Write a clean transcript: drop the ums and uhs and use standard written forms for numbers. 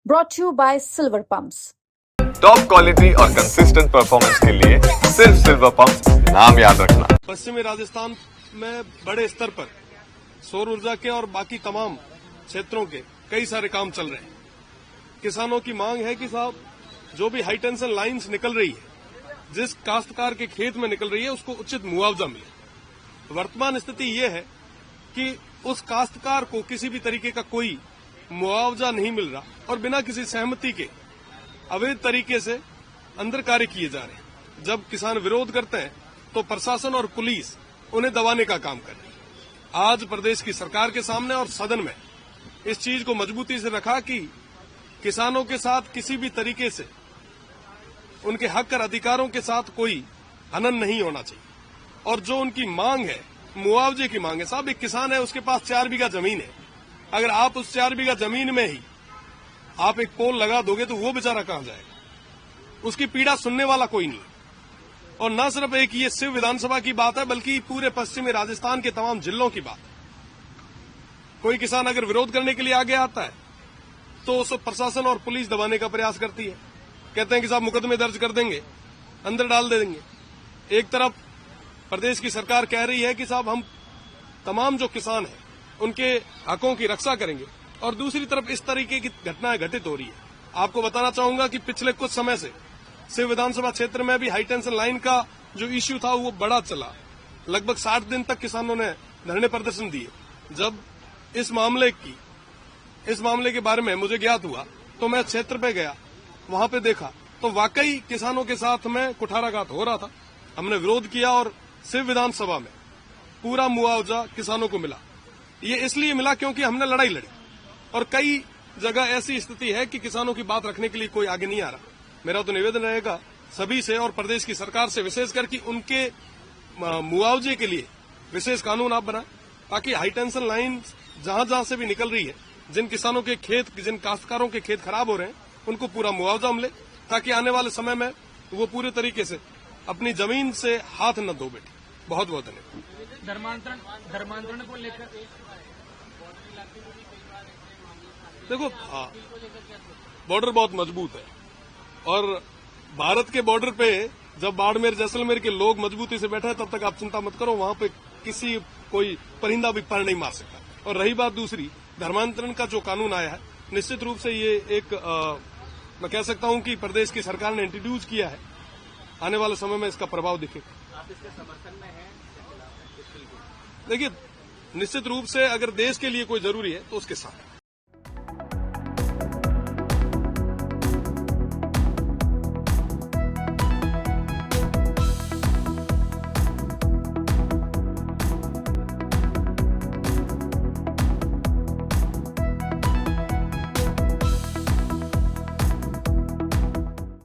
brought to you by Silver Pumps. Top quality और consistent performance के लिए सिर्फ सिल्वर पंप्स नाम याद रखना। पश्चिमी राजस्थान में बड़े स्तर पर सौर ऊर्जा के और बाकी तमाम क्षेत्रों के कई सारे काम चल रहे हैं। किसानों की मांग है कि साहब जो भी हाई टेंशन लाइंस निकल रही है, जिस काश्तकार के खेत में निकल रही है, उसको उचित मुआवजा मिले। वर्तमान स्थिति ये है कि उस काश्तकार को किसी भी तरीके का कोई मुआवजा नहीं मिल रहा और बिना किसी सहमति के अवैध तरीके से अंदर कार्य किए जा रहे हैं। जब किसान विरोध करते हैं तो प्रशासन और पुलिस उन्हें दबाने का काम कर रही है। आज प्रदेश की सरकार के सामने और सदन में इस चीज को मजबूती से रखा कि किसानों के साथ किसी भी तरीके से उनके हक और अधिकारों के साथ कोई हनन नहीं होना चाहिए। और जो उनकी मांग है, मुआवजे की मांग है। साहब, एक किसान है, उसके पास 4 बीघा जमीन है। अगर आप उस 4 बीघा जमीन में ही आप एक पोल लगा दोगे तो वो बेचारा कहां जाएगा? उसकी पीड़ा सुनने वाला कोई नहीं। और न सिर्फ एक ये शिव विधानसभा की बात है, बल्कि पूरे पश्चिमी राजस्थान के तमाम जिलों की बात। कोई किसान अगर विरोध करने के लिए आगे आता है तो उस प्रशासन और पुलिस दबाने का प्रयास करती है। कहते हैं कि साहब मुकदमे दर्ज कर देंगे, अंदर डाल देंगे। एक तरफ प्रदेश की सरकार कह रही है कि साहब हम तमाम जो किसान हैं उनके हकों की रक्षा करेंगे, और दूसरी तरफ इस तरीके की घटनाएं घटित हो रही है। आपको बताना चाहूंगा कि पिछले कुछ समय से शिव विधानसभा क्षेत्र में भी हाई टेंशन लाइन का जो इश्यू था वो बड़ा चला। लगभग 60 दिन तक किसानों ने धरने प्रदर्शन दिए। जब इस मामले के बारे में मुझे ज्ञात हुआ तो मैं क्षेत्र पे गया, वहां पे देखा तो वाकई किसानों के साथ में कुठाराघात हो रहा था। हमने विरोध किया और शिव विधानसभा में पूरा मुआवजा किसानों को मिला। ये इसलिए मिला क्योंकि हमने लड़ाई लड़ी, और कई जगह ऐसी स्थिति है कि किसानों की बात रखने के लिए कोई आगे नहीं आ रहा। मेरा तो निवेदन रहेगा सभी से और प्रदेश की सरकार से विशेषकर कि उनके मुआवजे के लिए विशेष कानून आप बनाएं, ताकि हाई टेंशन लाइन जहां जहां से भी निकल रही है, जिन किसानों के खेत, जिन काश्तकारों के खेत खराब हो रहे हैं, उनको पूरा मुआवजा मिले, ताकि आने वाले समय में वो पूरे तरीके से अपनी जमीन से हाथ न धो बैठे। बहुत बहुत धन्यवाद। धर्मांतरण को लेकर देखो, बॉर्डर बहुत मजबूत है, और भारत के बॉर्डर पे जब बाड़मेर जैसलमेर के लोग मजबूती से बैठे हैं, तब तक आप चिंता मत करो, वहां पे कोई परिंदा भी पर नहीं मार सकता। और रही बात दूसरी, धर्मांतरण का जो कानून आया है, निश्चित रूप से ये एक मैं कह सकता हूं कि प्रदेश की सरकार ने इंट्रोड्यूस किया है। आने वाले समय में इसका प्रभाव दिखेगा। आप इसके समर्थन में हैं? देखिए, निश्चित रूप से अगर देश के लिए कोई जरूरी है तो उसके साथ